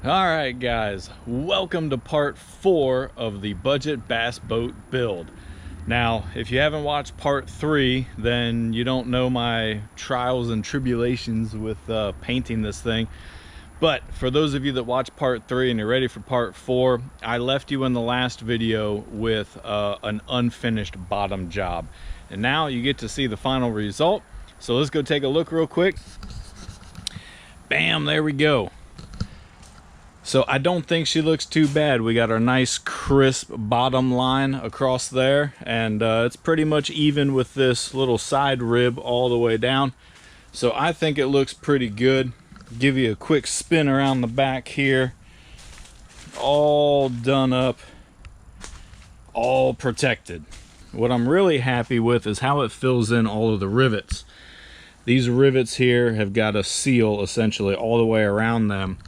All right, guys, welcome to part 4 of the budget bass boat build. Now, if you haven't watched part 3, then you don't know my trials and tribulations with painting this thing. But for those of you that watched part 3 and you're ready for part 4, I left you in the last video with an unfinished bottom job. And now you get to see the final result. So let's go take a look real quick. Bam, there we go. So I don't think she looks too bad. We got our nice crisp bottom line across there, and it's pretty much even with this little side rib all the way down. So I think it looks pretty good. Give you a quick spin around the back here. All done up, all protected. What I'm really happy with is how it fills in all of the rivets. These rivets here have got a seal essentially all the way around them.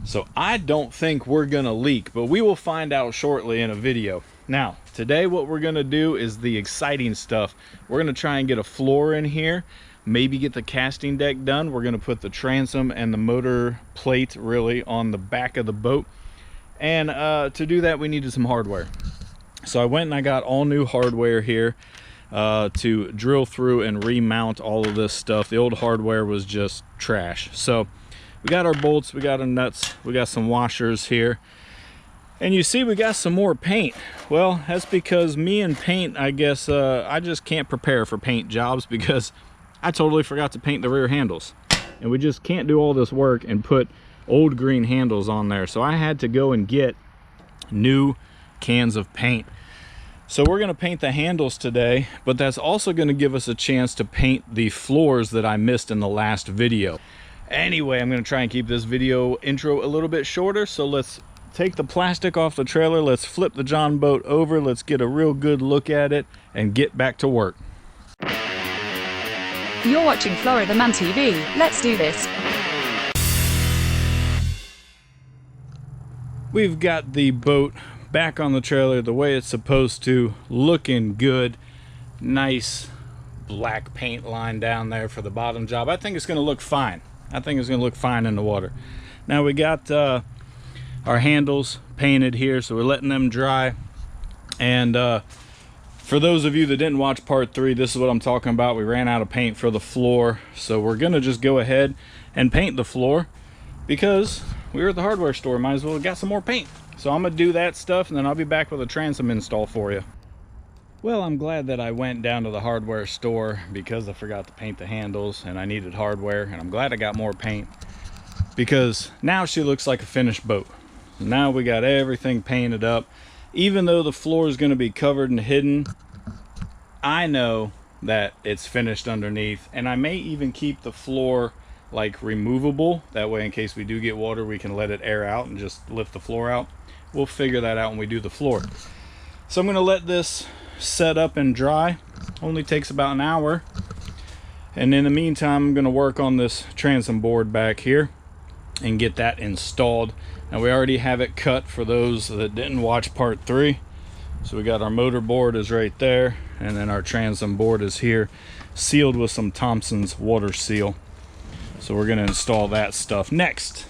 So I don't think we're gonna leak, but we will find out shortly in a video. Now, today what we're gonna do is the exciting stuff. We're gonna try and get a floor in here, maybe get the casting deck done. We're gonna put the transom and the motor plate really on the back of the boat. And to do that, we needed some hardware. So I went and I got all new hardware here to drill through and remount all of this stuff. The old hardware was just trash. So we got our bolts, we got our nuts, we got some washers here. And you see we got some more paint. Well, that's because me and paint, I guess, I just can't prepare for paint jobs because I totally forgot to paint the rear handles. And we just can't do all this work and put old green handles on there. So I had to go and get new cans of paint. So we're gonna paint the handles today, but that's also gonna give us a chance to paint the floors that I missed in the last video. Anyway, I'm going to try and keep this video intro a little bit shorter, so let's take the plastic off the trailer, let's flip the Jon Boat over, let's get a real good look at it, and get back to work. You're watching Florida Man TV. Let's do this. We've got the boat back on the trailer the way it's supposed to, looking good. Nice black paint line down there for the bottom job. I think it's going to look fine. I think it's going to look fine in the water. Now we got our handles painted here, so we're letting them dry. And for those of you that didn't watch part 3, this is what I'm talking about. We ran out of paint for the floor, so we're going to just go ahead and paint the floor because we were at the hardware store. Might as well get some more paint. So I'm going to do that stuff, and then I'll be back with a transom install for you. Well, I'm glad that I went down to the hardware store because I forgot to paint the handles and I needed hardware, and I'm glad I got more paint because now she looks like a finished boat. Now we got everything painted up. Even though the floor is going to be covered and hidden, I know that it's finished underneath, and I may even keep the floor like removable. That way, in case we do get water, we can let it air out and just lift the floor out. We'll figure that out when we do the floor. So I'm going to let this set up and dry. Only takes about an hour, and in the meantime I'm going to work on this transom board back here and get that installed. Now we already have it cut for those that didn't watch part 3. So we got our motor board is right there, and then our transom board is here, sealed with some Thompson's water seal. So we're going to install that stuff next.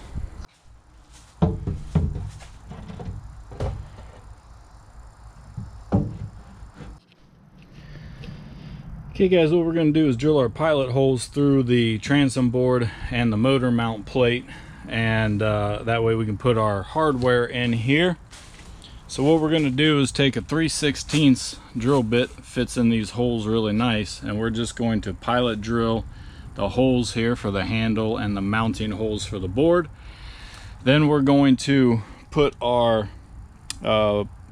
Okay guys, what we're going to do is drill our pilot holes through the transom board and the motor mount plate, and that way we can put our hardware in here. So what we're going to do is take a 3/16 drill bit, fits in these holes really nice, and we're just going to pilot drill the holes here for the handle and the mounting holes for the board. Then we're going to put our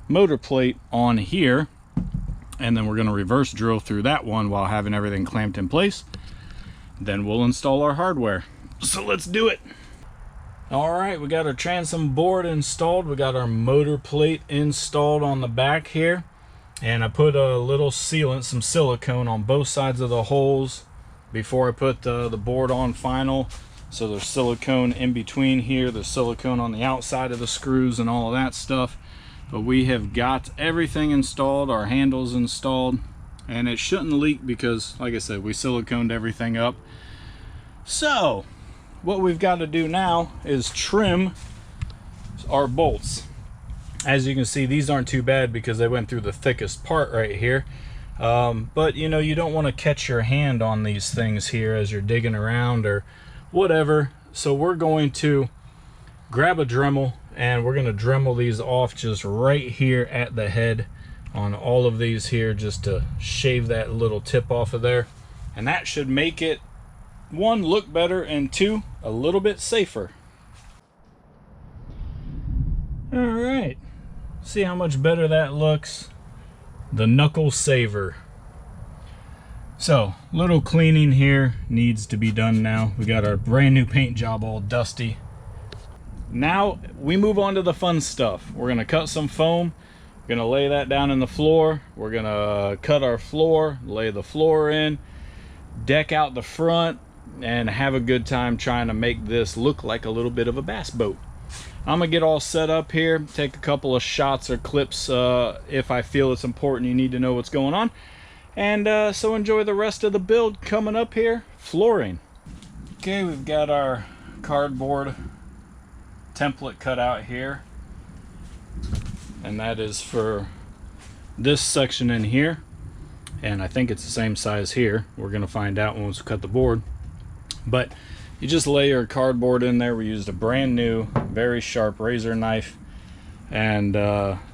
motor plate on here, and then we're going to reverse drill through that one while having everything clamped in place. Then we'll install our hardware. So let's do it. All right, we got our transom board installed. We got our motor plate installed on the back here, and I put a little sealant, some silicone on both sides of the holes before I put the board on final. So there's silicone in between here, there's silicone on the outside of the screws and all of that stuff. But we have got everything installed, our handles installed, and it shouldn't leak because, like I said, we siliconed everything up. So what we've got to do now is trim our bolts. As you can see, these aren't too bad because they went through the thickest part right here. But you know, you don't want to catch your hand on these things here as you're digging around or whatever. So we're going to grab a Dremel and we're going to Dremel these off just right here at the head on all of these here, just to shave that little tip off of there. And that should make it, one, look better, and two, a little bit safer. All right. See how much better that looks? The knuckle saver. So, little cleaning here needs to be done now. We got our brand new paint job all dusty. Now we move on to the fun stuff. We're gonna cut some foam. We're gonna lay that down in the floor. We're gonna cut our floor, lay the floor in, deck out the front, and have a good time trying to make this look like a little bit of a bass boat. I'm gonna get all set up here, take a couple of shots or clips if I feel it's important, you need to know what's going on. And so enjoy the rest of the build coming up here. Flooring. Okay, we've got our cardboard template cut out here. And that is for this section in here. And I think it's the same size here. We're gonna find out once we cut the board. But you just lay your cardboard in there. We used a brand new, very sharp razor knife and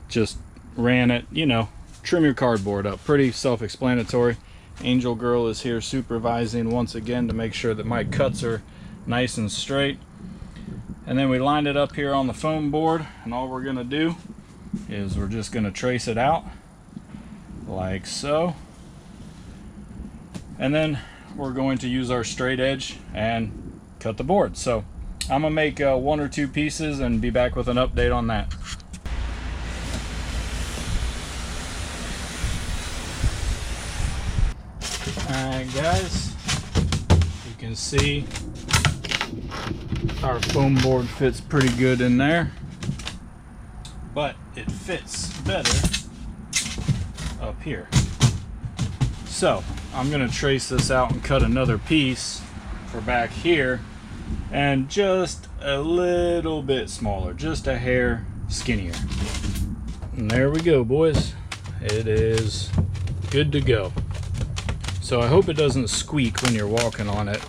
just ran it, you know, trim your cardboard up. Pretty self-explanatory. Angel Girl is here supervising once again to make sure that my cuts are nice and straight. And then we lined it up here on the foam board, and all we're gonna do is we're just gonna trace it out like so. And then we're going to use our straight edge and cut the board. So I'm gonna make one or two pieces and be back with an update on that. Alright guys, you can see our foam board fits pretty good in there, but it fits better up here. So I'm gonna trace this out and cut another piece for back here, and just a little bit smaller, just a hair skinnier. And there we go, boys. It is good to go. So I hope it doesn't squeak when you're walking on it.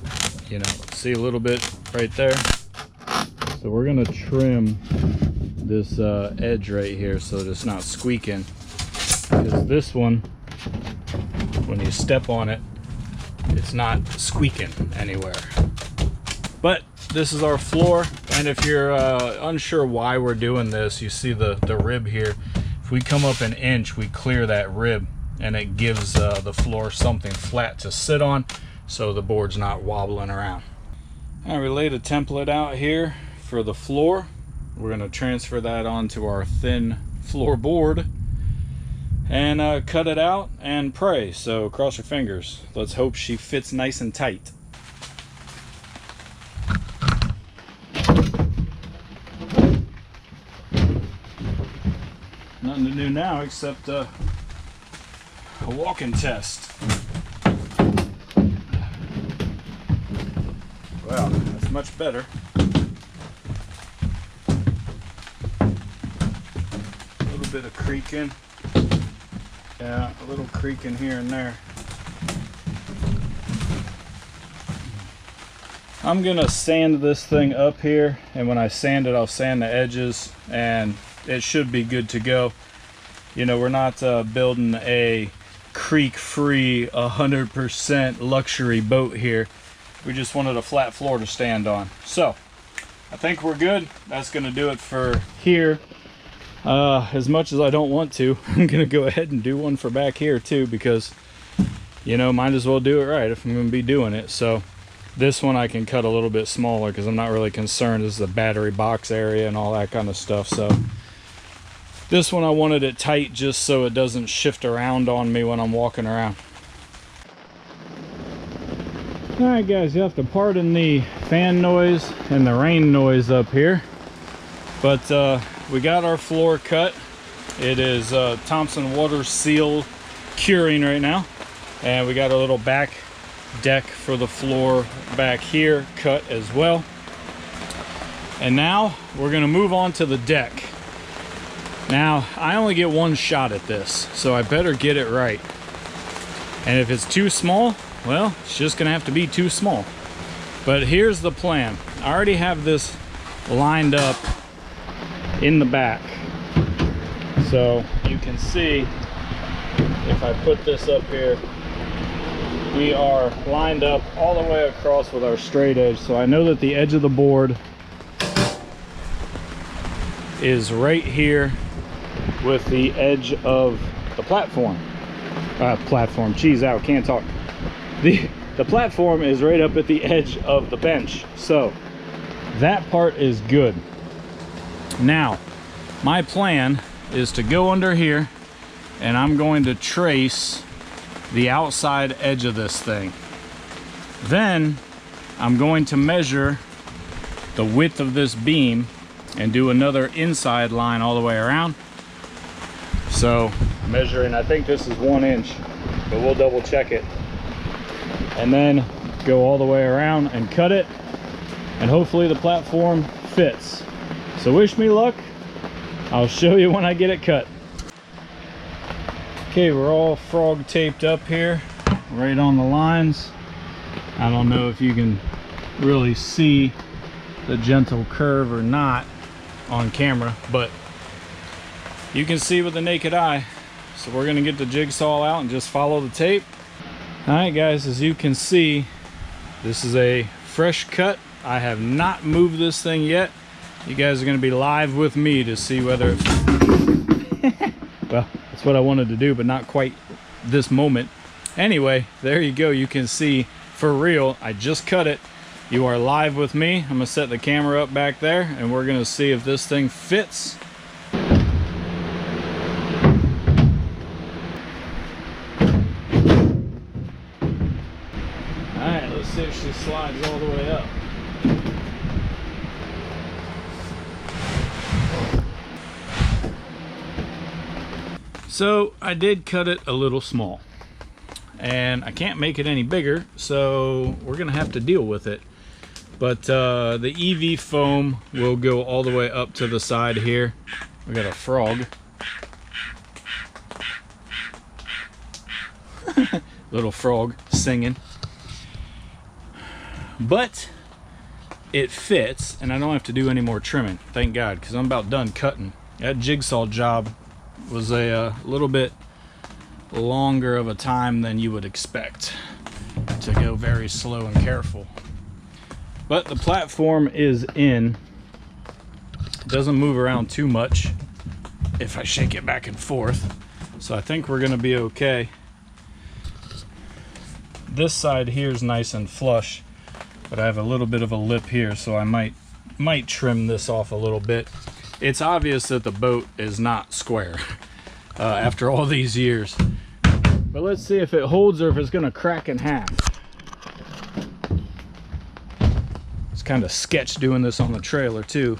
You know, see a little bit right there? So we're gonna trim this edge right here so that it's not squeaking. Because this one, when you step on it, it's not squeaking anywhere. But this is our floor, and if you're unsure why we're doing this, you see the rib here. If we come up an inch, we clear that rib, and it gives the floor something flat to sit on so the board's not wobbling around. All right, we laid a template out here for the floor. We're going to transfer that onto our thin floorboard and cut it out and pray. So cross your fingers. Let's hope she fits nice and tight. Nothing to do now except a walking test. Wow, that's much better. A little bit of creaking. Yeah, a little creaking here and there. I'm gonna sand this thing up here, and when I sand it, I'll sand the edges, and it should be good to go. You know, we're not building a creak-free 100% luxury boat here. We just wanted a flat floor to stand on. So I think we're good. That's gonna do it for here. As much as I don't want to, I'm gonna go ahead and do one for back here too, because, you know, might as well do it right if I'm gonna be doing it. So this one I can cut a little bit smaller because I'm not really concerned. This is the battery box area and all that kind of stuff. So this one I wanted it tight just so it doesn't shift around on me when I'm walking around. Alright guys, you have to pardon the fan noise and the rain noise up here. But we got our floor cut. It is Thompson water seal curing right now. And we got a little back deck for the floor back here cut as well. And now we're gonna move on to the deck. Now, I only get one shot at this, so I better get it right. And if it's too small, well, it's just gonna have to be too small. But here's the plan. I already have this lined up in the back. So you can see, if I put this up here, we are lined up all the way across with our straight edge. So I know that the edge of the board is right here with the edge of the platform. Cheese out, can't talk. The platform is right up at the edge of the bench. So that part is good. Now, my plan is to go under here and I'm going to trace the outside edge of this thing. Then I'm going to measure the width of this beam and do another inside line all the way around. So measuring, I think this is 1 inch, but we'll double check it. And then go all the way around and cut it, and hopefully the platform fits. So wish me luck. I'll show you when I get it cut. Okay, we're all frog taped up here, right on the lines. I don't know if you can really see the gentle curve or not on camera, but you can see with the naked eye. So we're gonna get the jigsaw out and just follow the tape. All right, guys, as you can see, this is a fresh cut. I have not moved this thing yet. You guys are gonna be live with me to see whether well, that's what I wanted to do, but not quite this moment. Anyway, there you go. You can see for real, I just cut it. You are live with me. I'm gonna set the camera up back there and we're gonna see if this thing fits. Alright, let's see if she slides all the way up. So I did cut it a little small and I can't make it any bigger, so we're gonna have to deal with it. But the EV foam will go all the way up to the side here. We got a frog. Little frog singing. But it fits and I don't have to do any more trimming, thank God, because I'm about done cutting. That jigsaw job was a little bit longer of a time than you would expect, to go very slow and careful. But the platform is in. It doesn't move around too much if I shake it back and forth, so I think we're gonna be okay. This side here is nice and flush, but I have a little bit of a lip here, so I might trim this off a little bit. It's obvious that the boat is not square after all these years. But let's see if it holds or if it's gonna crack in half. It's kind of sketch doing this on the trailer too.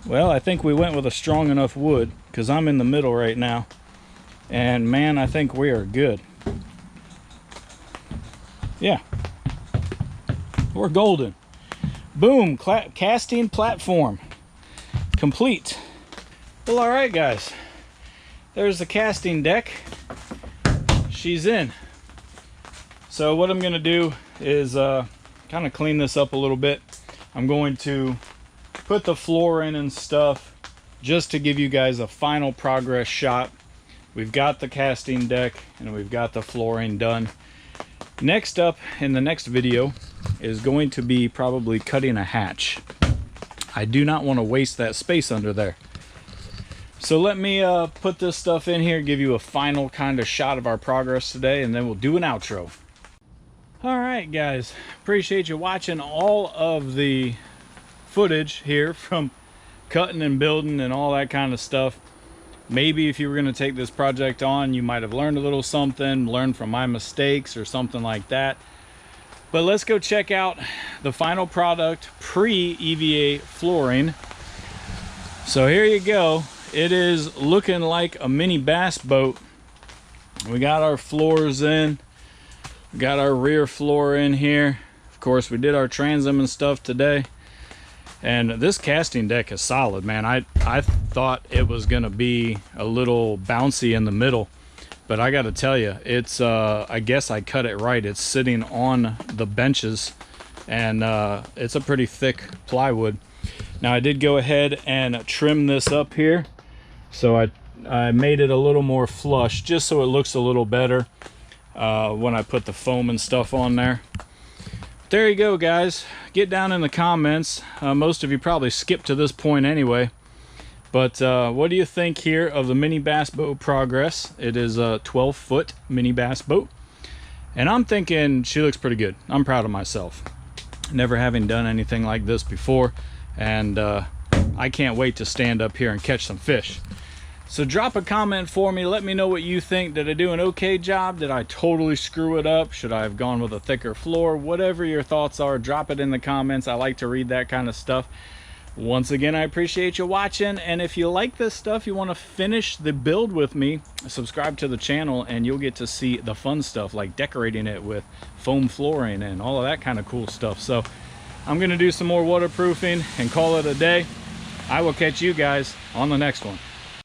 Well, I think we went with a strong enough wood because I'm in the middle right now. And man, I think we are good. Yeah, we're golden. Boom, casting platform complete. Well, all right, guys, there's the casting deck. She's in. So what I'm gonna do is kind of clean this up a little bit. I'm going to put the floor in and stuff just to give you guys a final progress shot. We've got the casting deck and we've got the flooring done. Next up in the next video is going to be probably cutting a hatch. I do not want to waste that space under there. So let me put this stuff in here, give you a final kind of shot of our progress today, and then we'll do an outro. All right, guys, appreciate you watching all of the footage here from cutting and building and all that kind of stuff. Maybe if you were going to take this project on, you might have learned a little something, learned from my mistakes or something like that. But let's go check out the final product, pre-EVA flooring. So here you go. It is looking like a mini bass boat. We got our floors in. We got our rear floor in here. Of course, we did our transom and stuff today. And this casting deck is solid, man. I thought it was gonna be a little bouncy in the middle, but I gotta tell you, it's I guess I cut it right. It's sitting on the benches, and it's a pretty thick plywood. Now I did go ahead and trim this up here, so I made it a little more flush just so it looks a little better when I put the foam and stuff on there. There you go, guys. Get down in the comments. Most of you probably skipped to this point anyway, but what do you think here of the mini bass boat progress? It is a 12-foot mini bass boat, and I'm thinking she looks pretty good. I'm proud of myself, never having done anything like this before, and I can't wait to stand up here and catch some fish. So drop a comment for me. Let me know what you think. Did I do an okay job? Did I totally screw it up? Should I have gone with a thicker floor? Whatever your thoughts are, drop it in the comments. I like to read that kind of stuff. Once again, I appreciate you watching, and if you like this stuff, you want to finish the build with me, subscribe to the channel and you'll get to see the fun stuff like decorating it with foam flooring and all of that kind of cool stuff. So I'm going to do some more waterproofing and call it a day. I will catch you guys on the next one.